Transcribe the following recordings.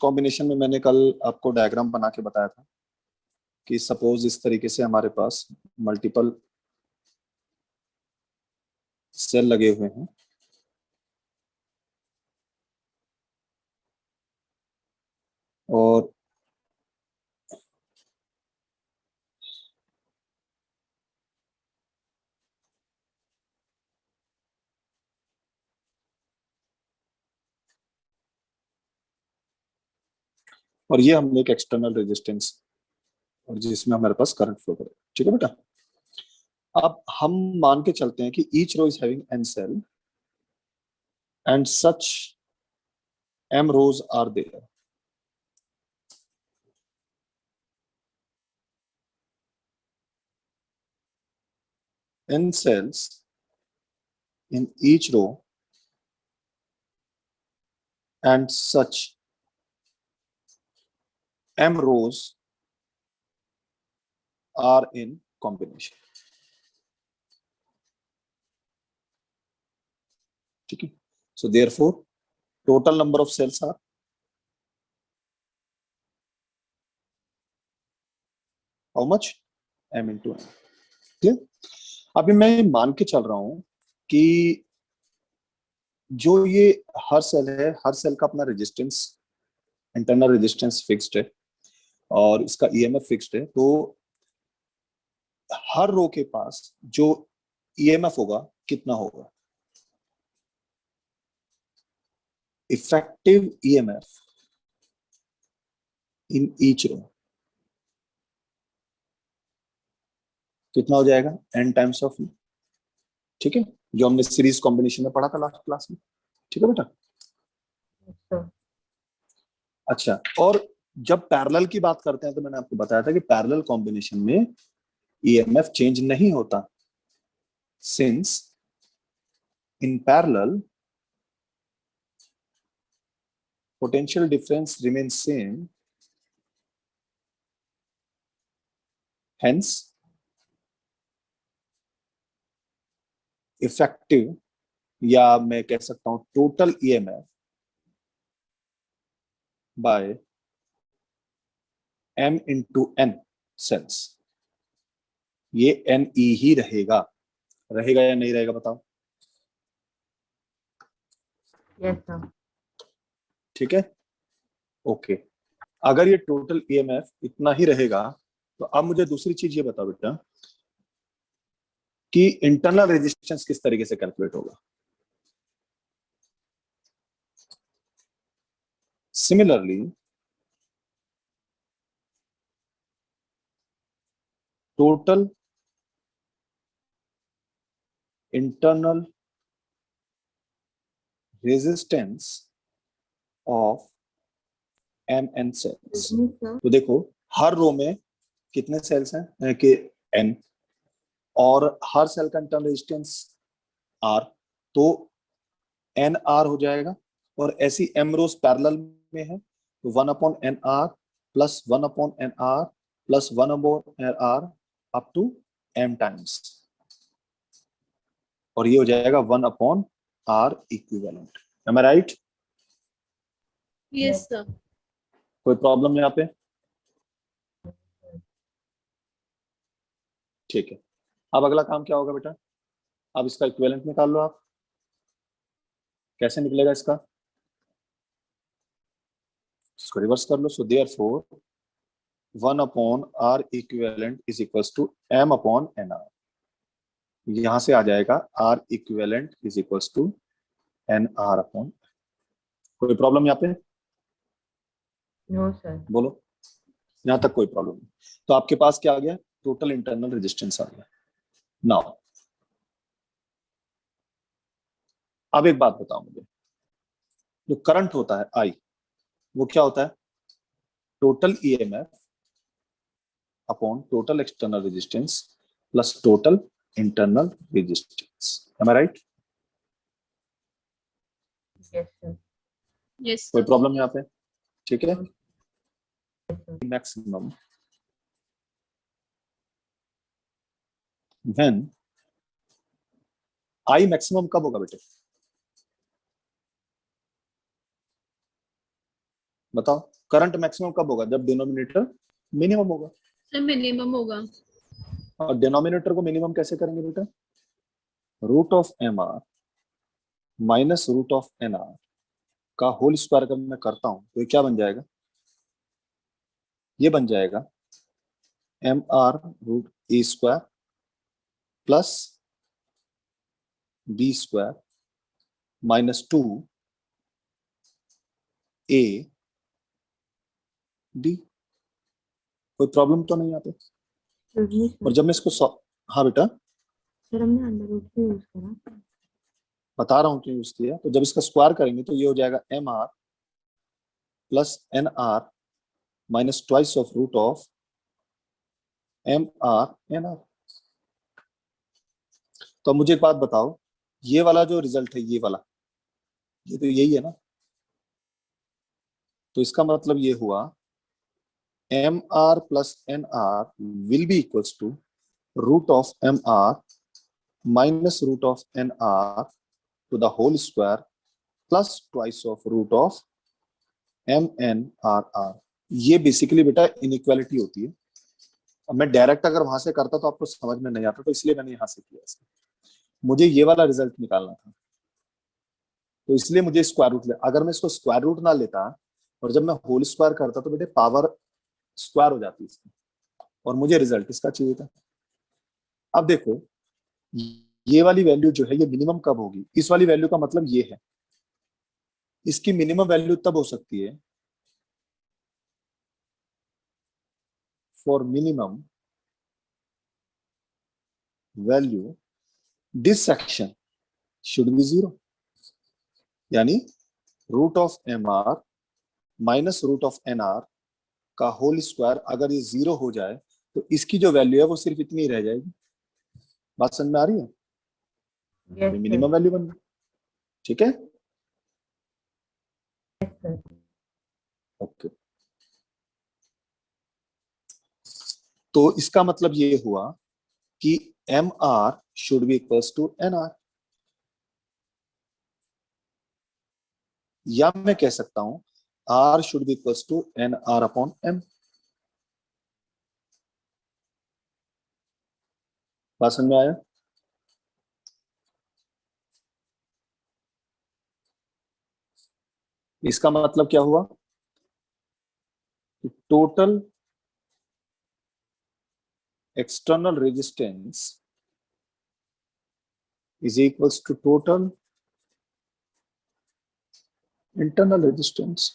Combination में मैंने कल आपको डायग्राम बना के बताया था कि सपोज इस तरीके से हमारे पास मल्टीपल सेल लगे हुए हैं और ये हमने एक एक्सटर्नल रेजिस्टेंस और जिसमें हमारे पास करंट फ्लो करे। ठीक है बेटा, अब हम मान के चलते हैं कि each row is having an cell and such m rows are there. N cells in each row and such m rows are in combination. Okay. So therefore, total number of cells are how much? m into n. Clear? अभी मैं मान के चल रहा हूं कि जो ये हर सेल है, हर सेल का अपना रेजिस्टेंस, इंटरनल रेजिस्टेंस फिक्स्ड है और इसका ईएमएफ फिक्स्ड है, तो हर रो के पास जो ईएमएफ होगा कितना होगा? Effective EMF in each row कितना हो जाएगा? n times of u. ठीक है, जो हमने सीरीज कॉम्बिनेशन में पढ़ा था लास्ट क्लास में. ठीक है बेटा. अच्छा, और जब पैरेलल की बात करते हैं तो मैंने आपको बताया था कि पैरेलल कॉम्बिनेशन में ईएमएफ चेंज नहीं होता, since in parallel potential difference remains same, hence effective या मैं कह सकता हूं total EMF by m into n cells, ये ne ही रहेगा. रहेगा या नहीं रहेगा बताओ? Yes sir. ठीक है, ओके. अगर ये टोटल ईएमएफ इतना ही रहेगा तो अब मुझे दूसरी चीज ये बताओ बेटा कि इंटरनल रेजिस्टेंस किस तरीके से कैलकुलेट होगा. Similarly total internal resistance of mn cells. तो देखो हर रो में कितने सेल्स हैं कि n, और हर सेल का इंटरनल रेजिस्टेंस r, तो n r हो जाएगा. और ऐसी m रोज पैरेलल में है तो 1/nr plus 1/nr plus 1/r up to m times, और ये हो जाएगा 1/r equivalent. Am I right? Yes sir. कोई प्रॉब्लम यहाँ पे? ठीक है, अब अगला काम क्या होगा बेटा? अब इसका इक्विवेलेंट निकाल लो आप. कैसे निकलेगा इसका? इसको रिवर्स कर लो. So therefore 1/r equivalent is equals to m/nr. यहां से आ जाएगा r equivalent is equals to nr/. कोई प्रॉब्लम यहाँ पे? No sir. बोलो. यहां तक कोई प्रॉब्लम नहीं. तो आपके पास क्या आ गया? टोटल इंटरनल रेजिस्टेंस आ गया. नाउ अब एक बात बताओ मुझे, जो करंट होता है आई, वो क्या होता है? Total EMF upon total external resistance plus total internal resistance. Am I right? Yes sir. Yes कोई सर. प्रॉब्लम यहाँ पे? ठीक है. मैक्सिमम व्हेन आई मैक्सिमम कब होगा बेटे? बताओ करंट मैक्सिमम कब होगा? जब डिनोमिनेटर मिनिमम होगा। सर मिनिमम होगा। और डिनोमिनेटर को मिनिमम कैसे करेंगे बेटा? Root of M R minus root of N R का होल स्क्वायर अगर मैं करता हूं तो ये क्या बन जाएगा? ये बन जाएगा M R root A square plus B square minus 2 A D. कोई प्रॉब्लम तो नहीं आती? और जब मैं इसको हाँ बेटा सर हमने अंडर रूट क्यों यूज करा? बता रहा हूँ क्यों यूज किया। तो जब इसका स्क्वायर करेंगे तो ये हो जाएगा M R plus N R minus twice of root of M R N R. तो मुझे एक बात बताओ, ये वाला जो रिजल्ट है ये वाला, ये तो यही है ना? तो इसका मतलब ये हुआ M R plus N R will be equals to root of M R minus root of N R to the whole square plus twice of root of M N R R. ये basically बेटा inequality होती है। अब मैं direct अगर वहां से करता तो आपको समझ में नहीं आता, तो इसलिए मैंने यहां से किया इसका। मुझे ये वाला रिजल्ट निकालना था, तो इसलिए मुझे स्क्वायर रूट ले। अगर मैं इसको स्क्वायर रूट ना लेता और जब मैं होल स्क्वायर करता तो बेटे पावर स्क्वायर हो जाती इसकी, और मुझे रिजल्ट इसका चाहिए था। अब देखो ये वाली वैल्यू जो है ये मिनिमम कब होगी? इस वाली वैल्यू का मतलब ये है, इसकी मिनिमम वैल्यू तब हो सकती है for minimum value this section should be 0। यानी root of M R minus root of N R का होल स्क्वायर अगर ये 0 हो जाए तो इसकी जो वैल्यू है वो सिर्फ इतनी ही रह जाएगी। बात समझ में आ रही है? Yes sir. मिनिमम वैल्यू बन गई। ठीक है, यस सर। ओके। तो इसका मतलब ये हुआ कि M R should be equals to N R, या मैं कह सकता हूं R should be equals to N R upon M. बात समझ में आया? इसका मतलब क्या हुआ? Total external resistance is equals to total internal resistance।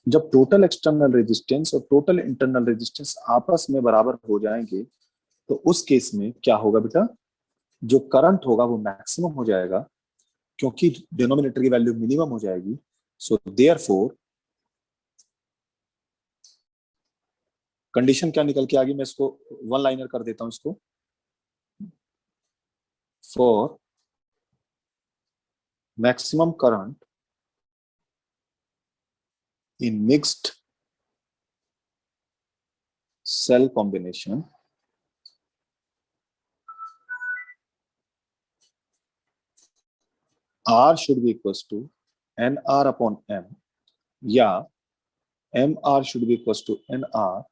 जब टोटल एक्सटर्नल रेजिस्टेंस और टोटल इंटरनल रेजिस्टेंस आपस में बराबर हो जाएंगे तो उस केस में क्या होगा बेटा? जो करंट होगा वो मैक्सिमम हो जाएगा, क्योंकि डिनोमिनेटर की वैल्यू मिनिमम हो जाएगी। सो देयरफॉर कंडीशन क्या निकल के आ गई? मैं इसको वन लाइनर कर देता हूं इसको। For maximum current in mixed cell combination, R should be equals to NR upon M, या MR should be equals to NR.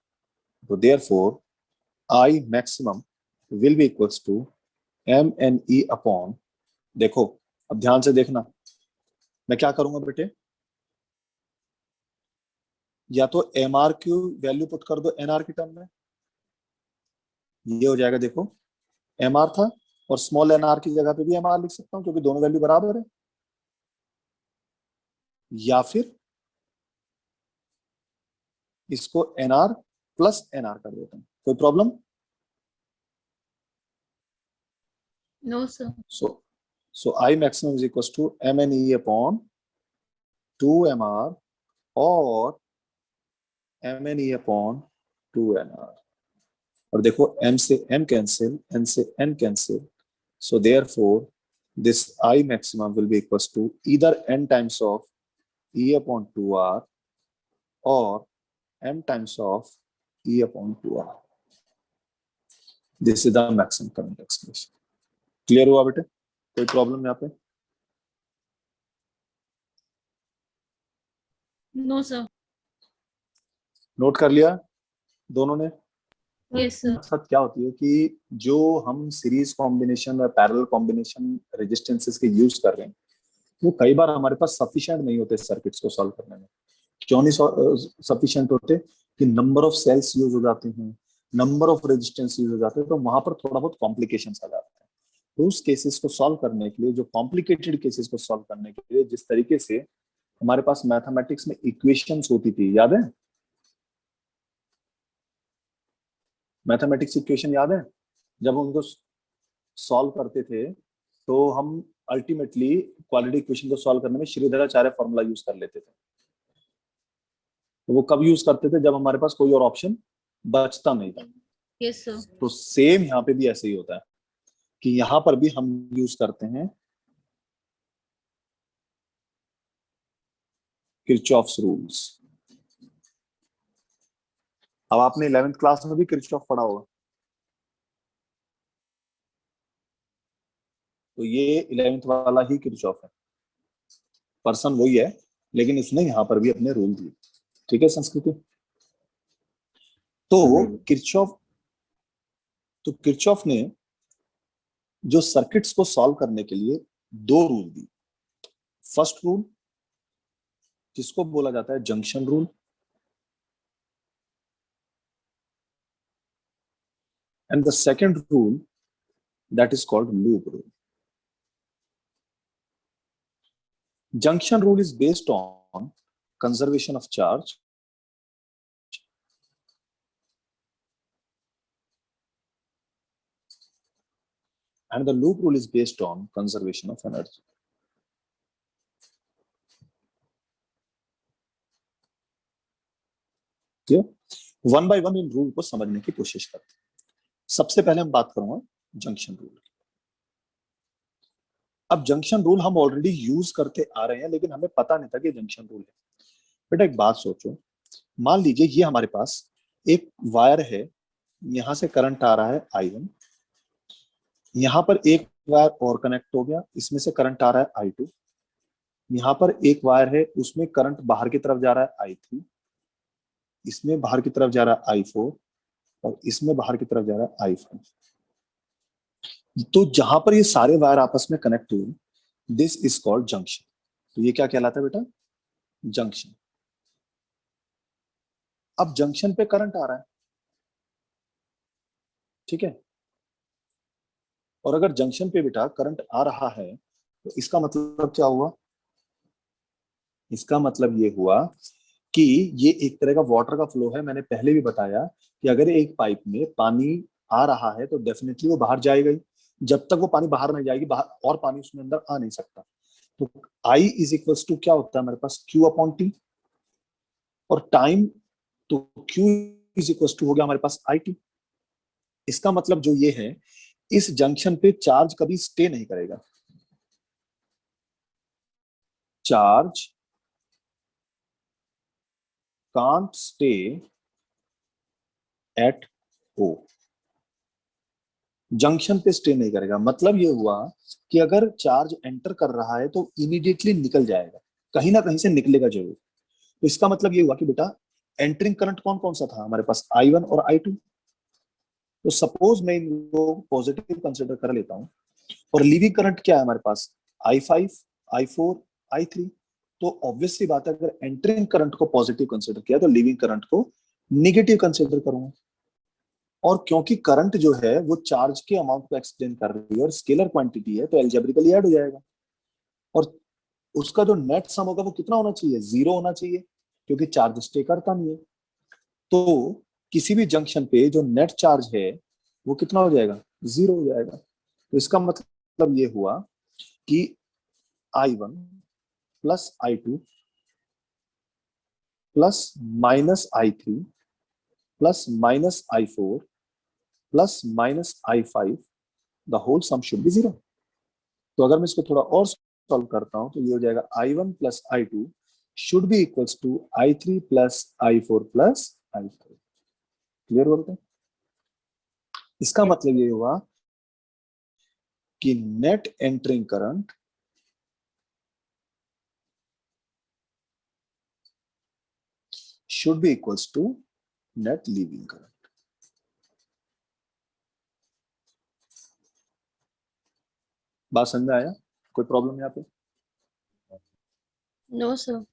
So therefore, I maximum will be equals to MNE upon, देखो अब ध्यान से देखना, मैं क्या करूंगा बेटे? या तो MR की वैल्यू पुट कर दो NR की टर्म में, ये हो जाएगा। देखो MR था और स्मॉल NR की जगह पे भी MR लिख सकता हूं क्योंकि दोनों वैल्यू बराबर है। या फिर इसको NR प्लस NR कर देता हूं, कोई problem? No sir. So I maximum is equals to MNE upon 2MR और MNE upon 2NR। और देखो M से M कैंसिल, N से N cancel, so therefore this I maximum will be equals to either N times of E upon 2R or M times of E upon 2R। This is the maximum current expression। Clear हुआ बेटे? कोई problem यहाँ पे? No sir. Note कर लिया दोनों ने? Yes sir. मकसद क्या होती है कि जो हम सीरीज कॉम्बिनेशन और पैरेलल कॉम्बिनेशन रेजिस्टेंसेस के यूज कर रहे हैं वो कई बार हमारे पास सफिशिएंट नहीं होते सर्किट्स को सॉल्व करने में। क्यों नहीं सफिशिएंट होते? कि नंबर ऑफ सेल्स यूज हो जाते हैं, नंबर ऑफ रेजिस्टेंस यूज हो जाते हैं, तो वहां पर थोड़ा बहुत कॉम्प्लिकेशंस आ जाते हैं। तो उस केसेस को सॉल्व करने के लिए, जो कॉम्प्लिकेटेड केसेस को सॉल्व करने के लिए जिस तरीके से हमारे पास मैथमेटिक्स में इक्वेशंस होती थी, याद है? मैथमेटिक्स इक्वेशन याद है? जब हम उनको सॉल्व करते थे तो हम अल्टीमेटली क्वालिटी इक्वेशन को सॉल्व करने में श्रीधराचार्य फॉर्मूला यूज कर लेते थे। तो वो कब यूज करते थे? जब हमारे पास कोई और ऑप्शन बचता नहीं था। Yes sir. तो सेम यहाँ पे भी ऐसे ही होता है कि यहाँ पर भी हम यूज करते हैं किरचॉफ्स रूल्स। अब आपने 11th क्लास में भी किरचॉफ पढ़ा होगा, तो ये 11th वाला ही किरचॉफ है, पर्सन वही है, लेकिन उसने यहाँ पर भी अपने रूल दिए। ठीक है संस्कृति? तो किरचॉफ ने जो सर्किट्स को सॉल्व करने के लिए दो रूल दी। फर्स्ट रूल जिसको बोला जाता है junction rule, and the second rule that is called loop rule. Junction rule is based on conservation of charge and the loop rule is based on conservation of energy. One by one in rule को समझने की कोशिश करते हैं। सबसे पहले हम बात करूंगा जंक्शन रूल की। अब जंक्शन रूल हम ऑलरेडी यूज करते आ रहे हैं, लेकिन हमें पता नहीं था कि जंक्शन रूल है। बेटा एक बात सोचो, मान लीजिए ये हमारे पास एक वायर है, यहां से करंट आ रहा है I1, यहां पर एक वायर और कनेक्ट हो गया, इसमें से करंट आ रहा है I2, यहाँ पर एक वायर है उसमें करंट बाहर की तरफ जा रहा है I3, इसमें बाहर की तरफ जा रहा है I4 और इसमें बाहर की तरफ जा रहा है I5। तो जहां पर ये सारे वायर आपस में कनेक्ट हुए, दिस इज कॉल्ड जंक्शन। तो ये क्या कहलाता है बेटा? जंक्शन। अब जंक्शन पे करंट आ रहा है, ठीक है, और अगर जंक्शन पे बेटा करंट आ रहा है तो इसका मतलब क्या हुआ? इसका मतलब ये हुआ कि ये एक तरह का वाटर का फ्लो है। मैंने पहले भी बताया कि अगर एक पाइप में पानी आ रहा है तो डेफिनेटली वो बाहर जाएगा ही। जब तक वो पानी बाहर नहीं जाएगी, बाहर और पानी उसमें अंदर आ नहीं सकता। तो आई इज इक्वल्स टू क्या होता है हमारे पास? Q upon T. और टाइम, तो क्यू इज इक्वल्स टू हो गया हमारे पास आई टी। इसका मतलब जो ये है, इस जंक्शन पे चार्ज कभी स्टे नहीं करेगा। Charge can't stay at O. Junction पे स्टे नहीं करेगा। मतलब ये हुआ कि अगर चार्ज एंटर कर रहा है तो इमीडिएटली निकल जाएगा, कहीं ना कहीं से निकलेगा जरूर। तो इसका मतलब ये हुआ कि बेटा एंटरिंग करंट कौन कौन सा था हमारे पास? I1 और I2। तो सपोज मैं इनको पॉजिटिव कंसिडर कर लेता हूं, और लीविंग करंट क्या है हमारे पास? I5, I4, I3। तो ऑब्वियसली बात है, अगर एंटरिंग करंट को पॉजिटिव कंसिडर किया तो लीविंग करंट को निगेटिव कंसिडर करूंगा। और क्योंकि करंट जो है वो चार्ज के अमाउंट को एक्सप्लेन कर रही है और स्केलर क्वांटिटी है, तो एल्जेब्रिकली ऐड हो जाएगा। और उसका जो नेट सम होगा वो कितना होना चाहिए? जीरो होना चाहिए, क्योंकि चार्ज स्टे करता नहीं है। तो किसी भी जंक्शन पे जो नेट चार्ज है वो कितना हो जाएगा? जीरो हो जाएगा। तो इसका मतलब ये हुआ कि I1 plus I2 plus minus I3 plus minus I4 plus minus I5, the whole sum should be zero. तो अगर मैं इसको थोड़ा और सॉल्व करता हूं तो ये हो जाएगा I1 plus I2 should be equals to I3 plus I4 plus I5। Clear बोलते हैं? इसका मतलब ये हुआ कि net entering current should be equals to net leaving current. बात समझ में आया? कोई प्रॉब्लम यहाँ पे? No sir.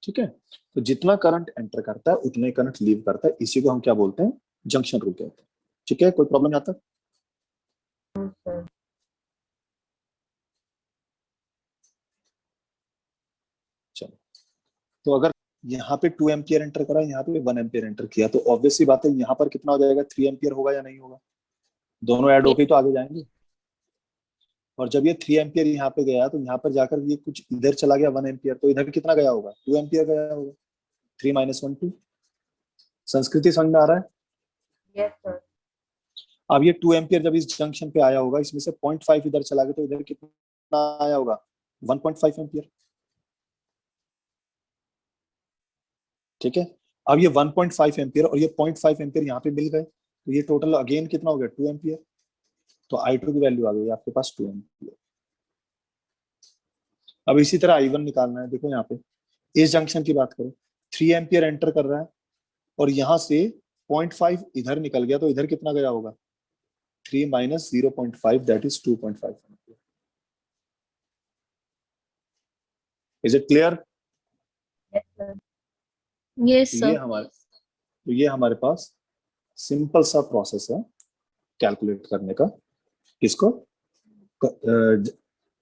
ठीक है, तो जितना करंट एंटर करता है उतना ही करंट लीव करता है, इसी को हम क्या बोलते हैं? जंक्शन रूल कहते हैं। ठीक है, कोई प्रॉब्लम यहाँ तक? चलो, तो अगर यहाँ पे 2 एम्पियर एंटर करा, यहाँ पे 1 एम्पियर एंटर किया, तो ऑब्वियसली बात है यहाँ पर कितना हो जाएगा? 3 एम्पियर होगा या नहीं होगा? दोनों ऐड होके तो आगे जाएंगे। और जब ये 3 एम्पियर यहाँ पे गया तो यहाँ पर जाकर ये कुछ इधर चला गया 1 एम्पियर, तो इधर कितना गया होगा? 2 एम्पियर गया होगा। 3 - 1 2। संस्कृति समझ में आ रहा है? Yes sir. अब ये 2 एम्पियर जब इस जंक्शन पे आया होगा, इसमें से 0.5 इधर चला गया, तो इधर कितना आया होगा? 1.5 एम्पियर। ठीक है, अब ये 1.5 एम्पियर और ये 0.5 एम्पियर यहाँ पे मिल गए, तो ये टोटल अगेन कितना हो गया? 2 एम्पियर। तो I2 की वैल्यू आ गई आपके पास 2 एम्पियर। अब इसी तरह I1 निकालना है। देखो यहाँ पे इस जंक्शन की बात करो, 3 एम्पियर एंटर कर रहा है और यहाँ से 0.5 इधर निकल गया, तो इधर कितना गया होगा? 3 - 0.5 that is 2.5 ampere. Is it clear? Yes sir. Yes ये सर। ये हमारे पास सिंपल सा प्रोसेस है कैलकुलेट करने का, किसको?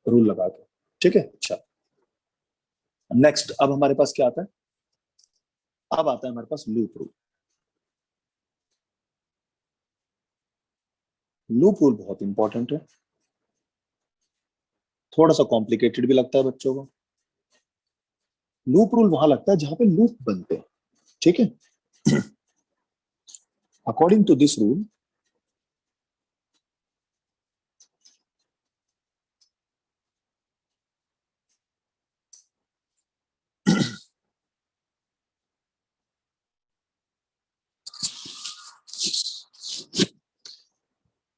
रूल लगा के। ठीक है, अच्छा नेक्स्ट अब हमारे पास क्या आता है? अब आता है हमारे पास लूप रूल। लूप रूल बहुत इंपॉर्टेंट है, थोड़ा सा कॉम्प्लिकेटेड भी लगता है बच्चों को। लूप रूल वहां लगता है जहां पे लूप बनते हैं। ठीक है, according to this rule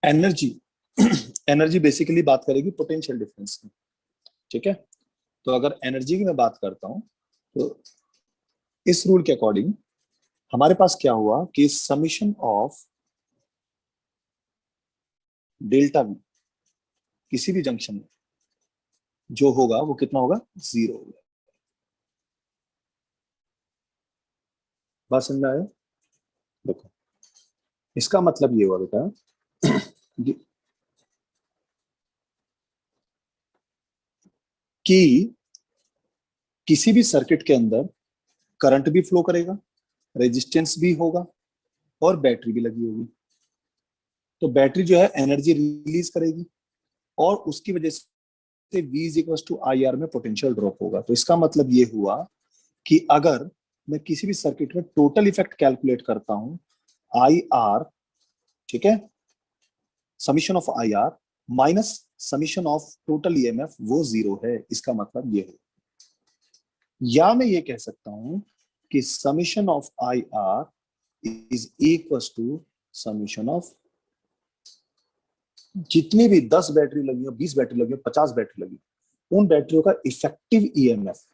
energy energy basically बात करेगी पोटेंशियल डिफरेंस की। ठीक है, तो अगर एनर्जी की मैं बात करता हूं तो इस रूल के अकॉर्डिंग हमारे पास क्या हुआ कि समीशन ऑफ डेल्टा वी किसी भी जंक्शन में जो होगा वो कितना होगा? 0 होगा। बात समझ में आया? देखो इसका मतलब ये हुआ बेटा कि किसी भी सर्किट के अंदर करंट भी फ्लो करेगा, रेजिस्टेंस भी होगा और बैटरी भी लगी होगी। तो बैटरी जो है एनर्जी रिलीज करेगी और उसकी वजह से V = IR में पोटेंशियल ड्रॉप होगा। तो इसका मतलब ये हुआ कि अगर मैं किसी भी सर्किट में टोटल इफेक्ट कैलकुलेट करता हूं, IR, ठीक है, summation of IR minus summation of total EMF, वो 0 है। इसका मतलब ये है, या मैं ये कह सकता हूं कि summation of IR is equal to summation of जितनी भी 10 बैटरी लगी हो, 20 बैटरी लगी हो, 50 बैटरी लगी, उन बैटरियों का इफेक्टिव EMF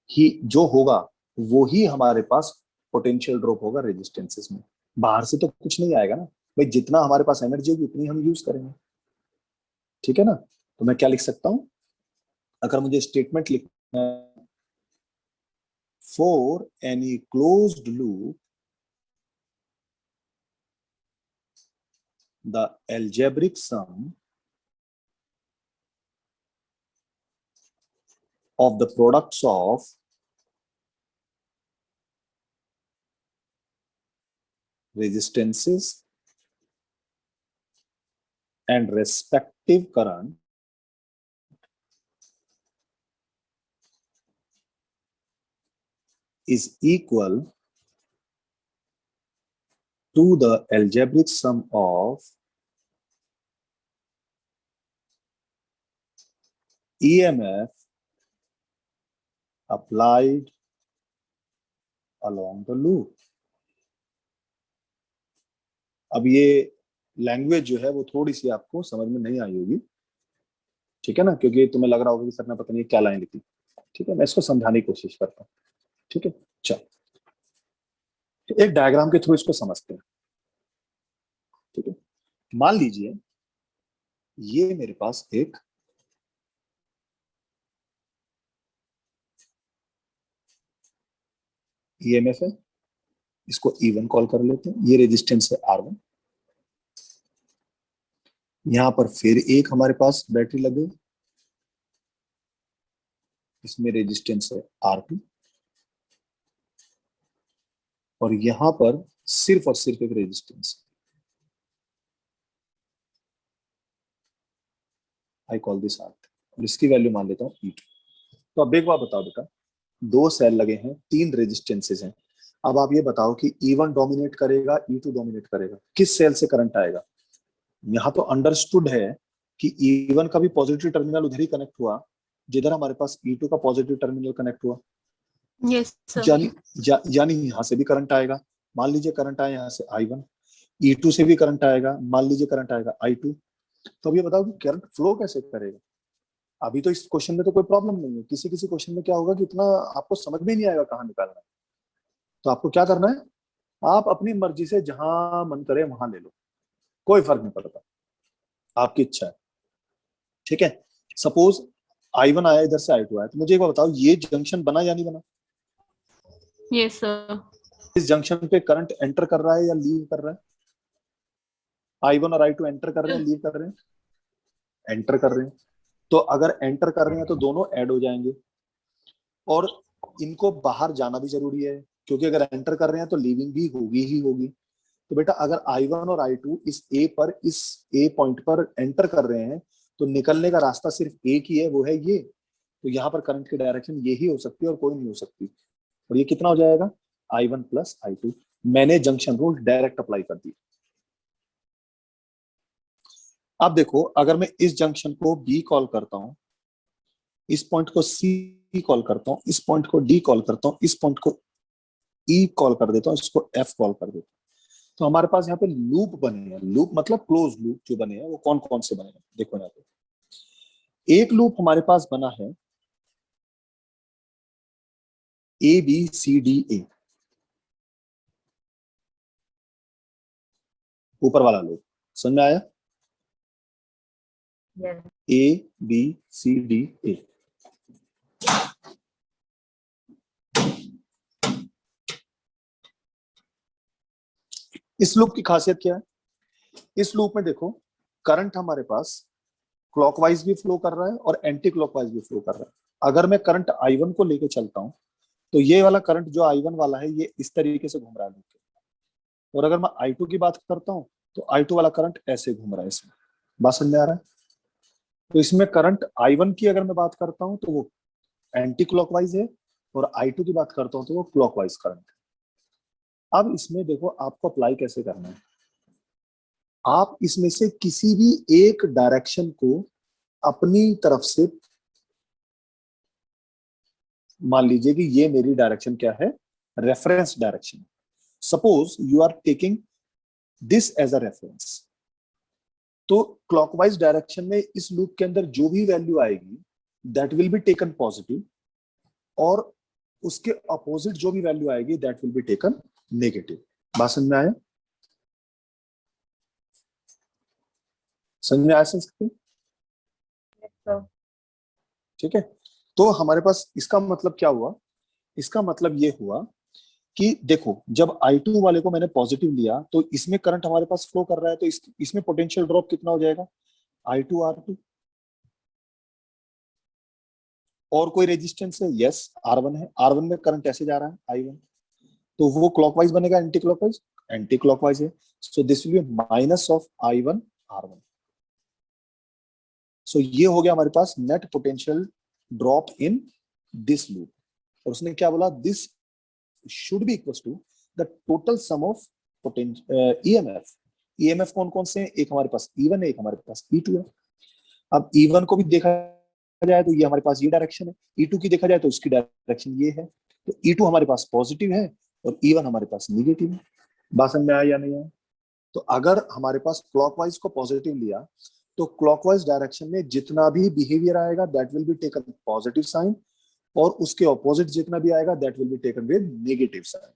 ही जो होगा वो ही हमारे पास पोटेंशियल ड्रॉप होगा रेजिस्टेंसेस में। बाहर से तो कुछ नहीं आएगा ना भाई, जितना हमारे पास एनर्जी होगी उतनी हम यूज करेंगे। ठीक है ना? तो मैं क्या लिख सकता हूं, अगर मुझे स्टेटमेंट लिखना है, for any closed loop the algebraic sum of the products of resistances and respective current is equal to the algebraic sum of EMF applied along the loop। अब ये लैंग्वेज जो है वो थोड़ी सी आपको समझ में नहीं आई होगी, ठीक है ना, क्योंकि तुम्हें लग रहा होगा कि सर ने पता नहीं क्या लाइन लिखी। ठीक है, मैं इसको समझाने की कोशिश करता हूँ। ठीक है, चलो एक डायग्राम के थ्रू इसको समझते हैं। ठीक है, मान लीजिए ये मेरे पास एक ईएमएफ है, इसको E1 कॉल कर लेते हैं, ये रेजिस्टेंस है R1, यहां पर फिर एक हमारे पास बैटरी लगे, इसमें रेजिस्टेंस है R2, और यहां पर सिर्फ और सिर्फ एक resistance, I call this R, और इसकी वैल्यू मान लेता हूँ E2। तो अब एक बार बताओ बेटा, दो सेल लगे हैं, तीन रेजिस्टेंसेस हैं, अब आप ये बताओ कि E1 डोमिनेट करेगा, E2 डोमिनेट करेगा, किस सेल से करंट आएगा? यहाँ तो अंडरस्टूड है कि E1 का भी पॉजिटिव टर्मिनल उधर ही कनेक्ट हुआ जिधर हमारे पास E2 का पॉजिटिव टर्मिनल कनेक्ट हुआ, Yes, sir. यानी यहाँ से भी करंट आएगा, मान लीजिए करंट आया यहाँ से I1, E2 से भी करंट आएगा, मान लीजिए करंट आएगा I2। तो अब ये बताओ कि करंट फ्लो कैसे करेगा? अभी तो इस क्वेश्चन में तो कोई प्रॉब्लम नहीं है, किसी किसी क्वेश्चन में क्या होगा कि इतना आपको समझ में नहीं आएगा कहाँ निकालना है। तो आपको क्या करना है, आप अपनी मर्जी से जहां मन करे वहां ले लो, कोई फर्क नहीं पड़ता, आपकी इच्छा है। ठीक है, सपोज I1 आया, इधर से I2 आया, तो मुझे एक बार बताओ ये जंक्शन बना या नहीं बना? Yes, sir. इस जंक्शन पे करंट एंटर कर रहा है या लीव कर रहा है? I1 और I2 एंटर कर रहे हैं, लीव कर रहे हैं? एंटर कर रहे हैं। तो अगर एंटर कर रहे हैं तो दोनों ऐड हो जाएंगे, और इनको बाहर जाना भी जरूरी है, क्योंकि अगर एंटर कर रहे हैं तो लीविंग भी होगी ही होगी। तो बेटा अगर I1 और I2 इस A पर, इस A पॉइंट पर एंटर कर रहे हैं, तो निकलने का रास्ता सिर्फ एक ही है, वो है ये। तो यहाँ पर करंट की डायरेक्शन ये ही हो सकती है और कोई नहीं हो सकती। और ये कितना हो जाएगा? I1 plus I2। मैंने जंक्शन रूल डायरेक्ट अप्लाई कर दिया। अब देखो, अगर मैं इस जंक्शन को B कॉल करता हूं, इस पॉइंट को C कॉल करता हूं, इस पॉइंट को D कॉल करता हूं, इस पॉइंट को E कॉल कर देता हूं, इसको F कॉल कर देता हूं, तो हमारे पास यहाँ पे लूप बने हैं। लूप मतलब क्लोज लूप जो बने हैं वो कौन कौन से बने हैं? देखो यहाँ पे एक लूप हमारे पास बना है ABCDA, ऊपर वाला लूप समझ में आया? Yes. ABCDA। इस लूप की खासियत क्या है? इस लूप में देखो, करंट हमारे पास क्लॉकवाइज भी फ्लो कर रहा है और एंटी क्लॉकवाइज भी फ्लो कर रहा है। अगर मैं करंट I1 को लेके चलता हूं तो ये वाला करंट जो I1 वाला है ये इस तरीके से घूम रहा है, और अगर मैं I2 की बात करता हूं तो I2 वाला करंट ऐसे घूम रहा है, इसमें बात समझ में आ रहा है? तो इसमें करंट I1 की अगर मैं बात करता हूं तो वो एंटी क्लॉकवाइज है, और I2 की बात करता हूं तो वो क्लॉकवाइज करंट। अब इसमें देखो आपको अप्लाई कैसे करना है। आप इसमें से किसी भी एक डायरेक्शन को अपनी तरफ से, मान लीजिए कि ये मेरी डायरेक्शन क्या है, reference direction. Suppose you are taking this as a reference, तो क्लॉकवाइज डायरेक्शन में इस लूप के अंदर जो भी वैल्यू आएगी that will be taken positive, और उसके अपोजिट जो भी वैल्यू आएगी that will be taken negative. बात समझ में आया? समझ में आया संस्कृति? Yes, sir. ठीक है, तो हमारे पास इसका मतलब क्या हुआ? इसका मतलब ये हुआ कि देखो, जब I2 वाले को मैंने पॉजिटिव लिया तो इसमें करंट हमारे पास फ्लो कर रहा है, तो इसमें पोटेंशियल ड्रॉप कितना हो जाएगा? I2 R2। और कोई रेजिस्टेंस है? यस, R1 है। R1 में करंट ऐसे जा रहा है I1, तो वो क्लॉकवाइज बनेगा एंटी क्लॉकवाइज? एंटी क्लॉकवाइज है, so this will be minus of I1 R1। So ये हो गया हमारे पास net potential drop in this loop. और उसने क्या बोला? This should be equal to the total sum of EMF। EMF कौन कौन से हैं? एक हमारे पास E1 है, एक हमारे पास E2 है। अब E1 को भी देखा जाए तो ये हमारे पास ये डायरेक्शन है, E2 की देखा जाए तो उसकी डायरेक्शन ये है। तो E2 हमारे पास पॉजिटिव है और E1 हमारे पास निगेटिव है। बात समझ में आया या नहीं आया? तो अगर हमारे पास क्लॉकवाइज को पॉजिटिव लिया तो क्लॉकवाइज डायरेक्शन में जितना भी बिहेवियर आएगा that will be taken positive sign, और उसके ऑपोजिट जितना भी आएगा that will be taken with negative sign.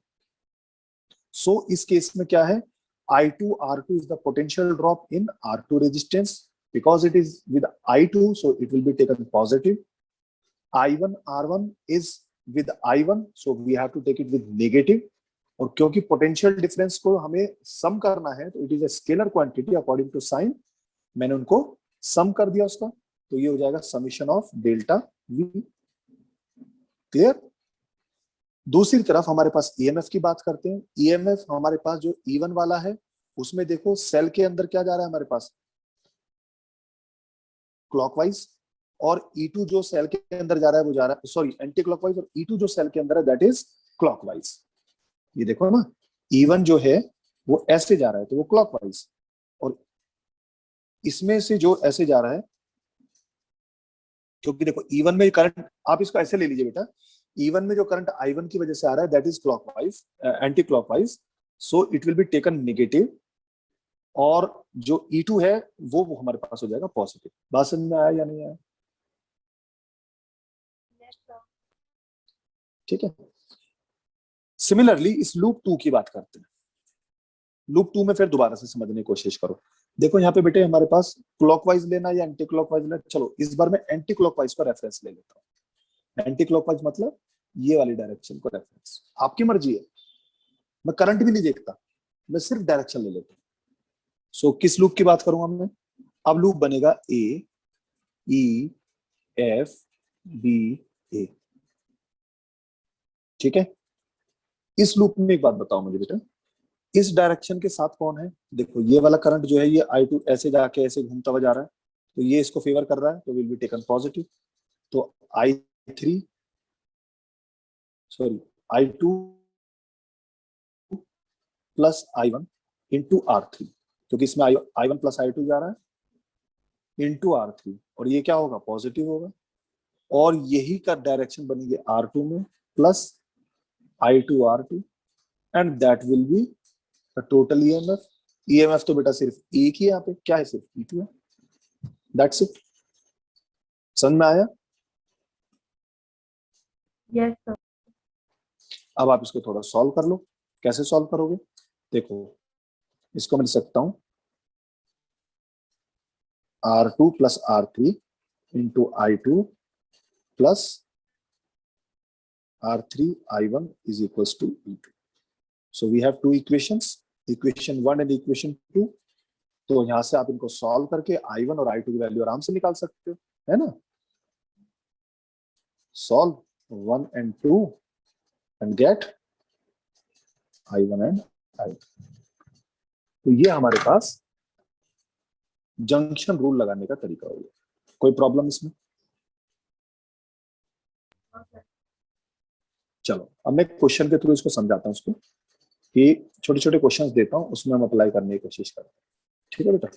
So इस केस में क्या है, I2 R2 is the potential drop in R2 resistance because it is with I2, so it will be taken positive. I1 R1 is with I1, so we have to take it with negative. और क्योंकि potential difference को हमें सम करना है तो it is a scalar quantity according to sign, मैंने उनको सम कर दिया उसका, तो ये हो जाएगा summation of delta we. Clear. दूसरी तरफ हमारे पास ईएमएफ की बात करते हैं। ईएमएफ हमारे पास जो E1 वाला है उसमें देखो सेल के अंदर क्या जा रहा है हमारे पास, क्लॉकवाइज, और E2 जो सेल के अंदर जा रहा है वो जा रहा है, सॉरी एंटी क्लॉकवाइज, और E2 जो सेल के अंदर है दैट इज क्लॉकवाइज। ये देखो ना, E1 जो है वो ऐसे जा रहा है तो वो क्लॉकवाइज, और इसमें से जो ऐसे जा रहा है, क्योंकि देखो E1 में करंट, आप इसको ऐसे ले लीजिए बेटा, E1 में जो करंट I1 की वजह से आ रहा है that is clockwise, anti clockwise, so it will be taken negative, और जो E2 है वो हमारे पास हो जाएगा पॉजिटिव। बात समझ में आया या नहीं आया? Yes, sir. ठीक है। सिमिलरली इस लूप 2 की बात करते हैं। लूप 2 में फिर दोबारा से समझने की कोशिश करो। देखो यहाँ पे बेटे हमारे पास क्लॉकवाइज लेना या एंटी क्लॉकवाइज लेना, चलो इस बार मैं एंटी क्लॉकवाइज का रेफरेंस ले लेता हूँ। एंटी क्लॉकवाइज मतलब ये वाली डायरेक्शन को रेफरेंस, आपकी मर्जी है, मैं करंट भी नहीं देखता, मैं सिर्फ डायरेक्शन ले लेता हूँ। सो किस लूप की बात करूंगा मैं, अब लूप बनेगा ए ई एफ बी ए। ठीक है। इस लूप में एक बात बताओ मुझे बेटा, इस डायरेक्शन के साथ कौन है, देखो ये वाला करंट जो है ये I2 ऐसे जाके ऐसे घूमता हुआ जा रहा है, तो ये इसको फेवर कर रहा है, तो विल बी टेकन पॉजिटिव। तो I3 sorry I2 plus I1 into R3, क्योंकि इसमें I1 प्लस I2 जा रहा है इंटू R3, और ये क्या होगा, पॉजिटिव होगा, और यही का डायरेक्शन बनेगी R2 में plus I2 R2, and that will B total EMF. EMF तो बेटा सिर्फ एक ही यहाँ पे क्या है, सिर्फ E2 है, दैट्स इट। समझ में आया? Yes, sir. अब आप इसको थोड़ा सॉल्व कर लो। कैसे सॉल्व करोगे, देखो इसको मैं लिख सकता हूं R2 plus R3 into I2 plus R3 I1 is equals to E2. So we have two equations, equation 1 and equation 2. तो यहां से आप इनको सॉल्व करके I1 और I2 की वैल्यू आराम से निकाल सकते हो, है ना। Solve 1 and 2 and get I1 and I2. तो ये हमारे पास जंक्शन रूल लगाने का तरीका हो गया। कोई प्रॉब्लम इसमें? Okay. चलो अब मैं क्वेश्चन के थ्रू इसको समझाता हूँ उसको, कि छोटे छोटे क्वेश्चंस देता हूँ उसमें हम अप्लाई करने की कोशिश करते हैं। ठीक है बेटा।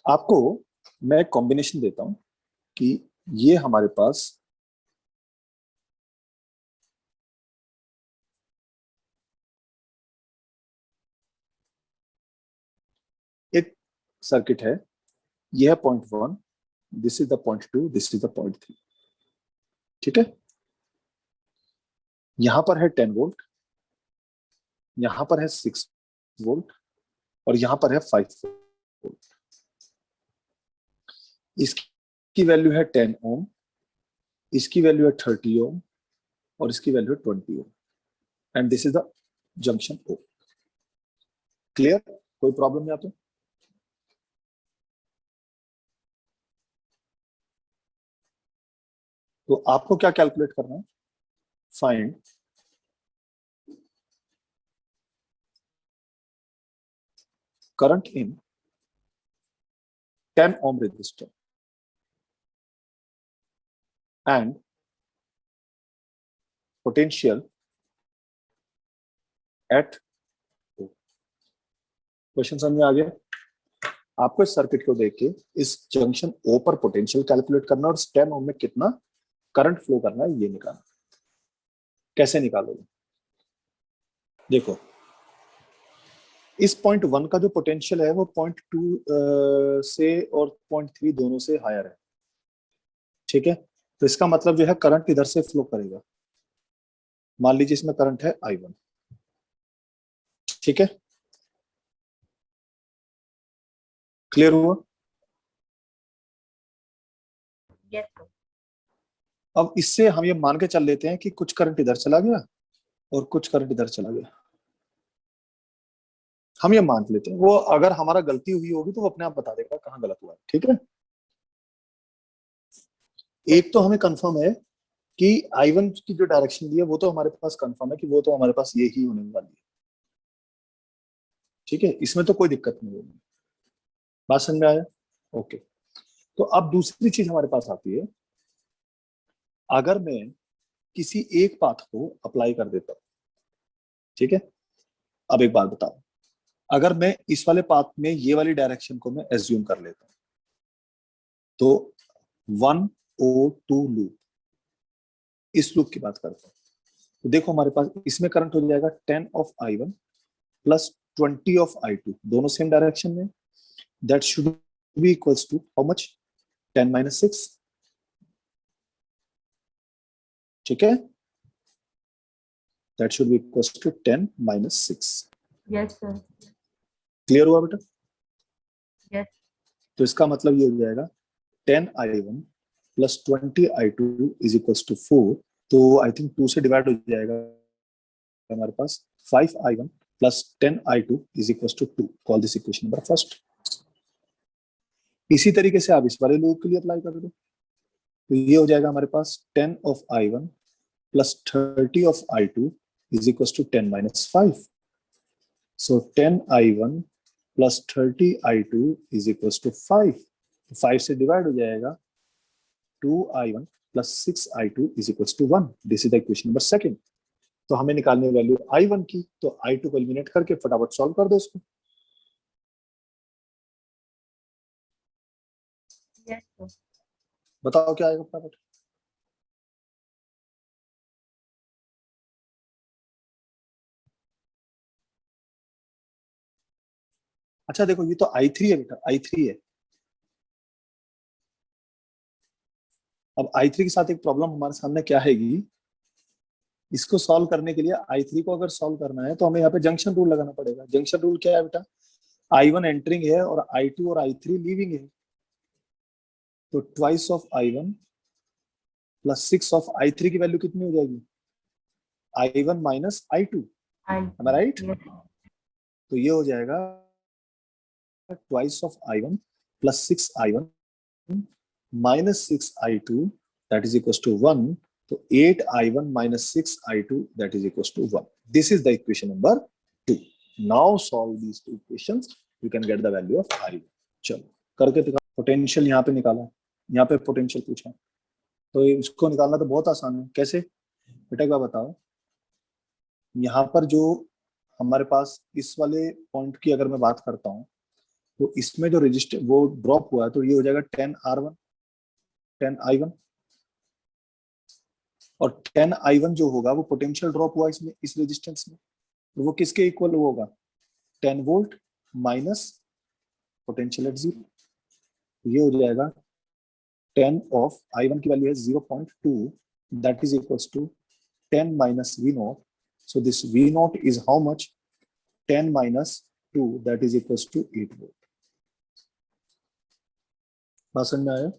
आपको मैं कॉम्बिनेशन देता हूं कि ये हमारे पास एक सर्किट है, ये है point 1, this is the point 2, this is the point 3। ठीक है। यहां पर है 10 वोल्ट, यहां पर है 6 वोल्ट, और यहां पर है 5 वोल्ट। इसकी वैल्यू है 10 ओम, इसकी वैल्यू है 30 ओम, और इसकी वैल्यू है 20 ohm, and this is the junction O. Clear? कोई प्रॉब्लम यहाँ पे? तो आपको क्या कैलकुलेट करना है, find current in 10 ohm resistor and potential at O। Question समझ में आ गया? आपको इस सर्किट को देख के इस जंक्शन O पर पोटेंशियल कैलकुलेट करना और 10 ओम में कितना करंट फ्लो करना है ये निकालना। कैसे निकालोगे? देखो इस पॉइंट 1 का जो पोटेंशियल है वो पॉइंट 2 से और पॉइंट 3 दोनों से हायर है, ठीक है। तो इसका मतलब जो है करंट इधर से फ्लो करेगा। मान लीजिए इसमें करंट है I1, ठीक है, क्लियर हुआ। Yes, sir. अब इससे हम ये मान के चल लेते हैं कि कुछ करंट इधर चला गया और कुछ करंट इधर चला गया। हम ये मान लेते हैं, वो अगर हमारा गलती हुई होगी तो वो अपने आप बता देगा कहाँ गलत हुआ है, ठीक है। एक तो हमें कंफर्म है कि I1 की जो डायरेक्शन दी है वो तो हमारे पास कंफर्म है कि वो तो हमारे पास ये ही होने वाली है, ठीक है, इसमें तो कोई दिक्कत नहीं होगी। बात समझ में आया? ओके। तो अब दूसरी चीज हमारे पास आती है, अगर मैं किसी एक पाथ को अप्लाई कर देता हूं, ठीक है। अब एक बात बताओ, अगर मैं इस वाले पाथ में ये वाली डायरेक्शन को मैं एज्यूम कर लेता हूं, तो 1O2 लूप, इस लूप की बात करता हूं, तो देखो हमारे पास इसमें करंट हो जाएगा 10 of I1 plus 20 of I2, दोनों सेम डायरेक्शन में। That should be equals to how much? 10 minus 6, ठीक है, that should be equals to 10 minus 6। Yes, sir. Clear हुआ बेटा? Yes. तो इसका मतलब ये हो जाएगा 10I1 plus 20I2 is equals to 4। तो आई थिंक 2 से डिवाइड हो जाएगा हमारे पास 5I1 plus 10I2 is equals to 2। Call this equation number first. इसी तरीके से आप इस वाले लूप के लिए अप्लाई कर दो, तो ये हो जाएगा हमारे पास 10 of I1 plus 30 of I2 is equals to 10 minus 5। So 10I1 plus 30I2 is equals to 5। 5 से डिवाइड हो जाएगा 2I1 plus 6I2 is equals to 1। This is the equation number second. तो हमें निकालनी है वैल्यू I1 की, तो I2 को एलिमिनेट करके फटाफट सॉल्व कर दो इसको। Yes, sir. बताओ क्या आएगा फटाफट। अच्छा देखो, ये तो I3 है बेटा, I3 है। अब I3 के साथ एक प्रॉब्लम हमारे सामने क्या हैगी, इसको सॉल्व करने के लिए I3 को अगर सॉल्व करना है तो हमें यहाँ पे जंक्शन रूल लगाना पड़ेगा। जंक्शन रूल क्या है बेटा? I1 एंटरिंग है और I2 और I3 लीविंग है, तो twice of I1 plus 6 of I3 की वैल्यू कितनी हो जाएगी? I1 minus I2, am I right? Yes. तो ये हो जाएगा twice of I1 plus 6I1 minus 6I2 that is equal to 1। तो 8I1 minus 6I2 that is equals to 1. This is the equation number 2. Now solve these two equations. You can get the value of I1. चलो करके दिखा। Potential यहाँ पे निकाला, यहाँ पे potential पूछा, तो इसको निकालना तो बहुत आसान है। कैसे बेटा, एक बार बताओ। यहाँ पर जो हमारे पास इस वाले पॉइंट की अगर मैं बात करता हूँ, तो इसमें जो रजिस्टर वो ड्रॉप हुआ है, तो ये हो जाएगा 10R1 10I1, और 10I1 जो होगा वो पोटेंशियल ड्रॉप हुआ इसमें, इस रेजिस्टेंस में, तो वो किसके इक्वल होगा? 10 वोल्ट माइनस पोटेंशियल एट 0। ये हो जाएगा 10 ऑफ I1 की वैल्यू है 0.2, that is equals to 10 minus V0। So this V0 is how much? 10 minus 2 that is equals to 8 volt. बात समझ में आया?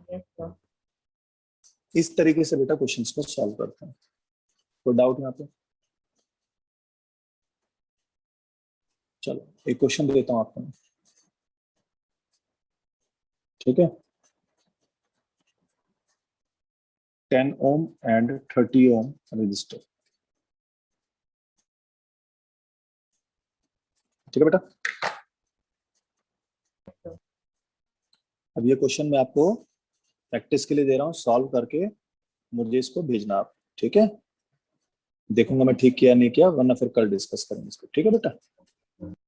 Yes, sir. इस तरीके से बेटा क्वेश्चंस को सॉल्व करते हैं। कोई डाउट यहाँ पे? चलो एक क्वेश्चन देता हूँ आपको, ठीक है। 10 ohm and 30 ohm resistor, ठीक है बेटा। अब ये क्वेश्चन मैं आपको प्रैक्टिस के लिए दे रहा हूँ, सॉल्व करके मुझे इसको भेजना आप, ठीक है। देखूंगा मैं ठीक किया नहीं किया, वरना फिर कल डिस्कस करेंगे इसको, ठीक है बेटा।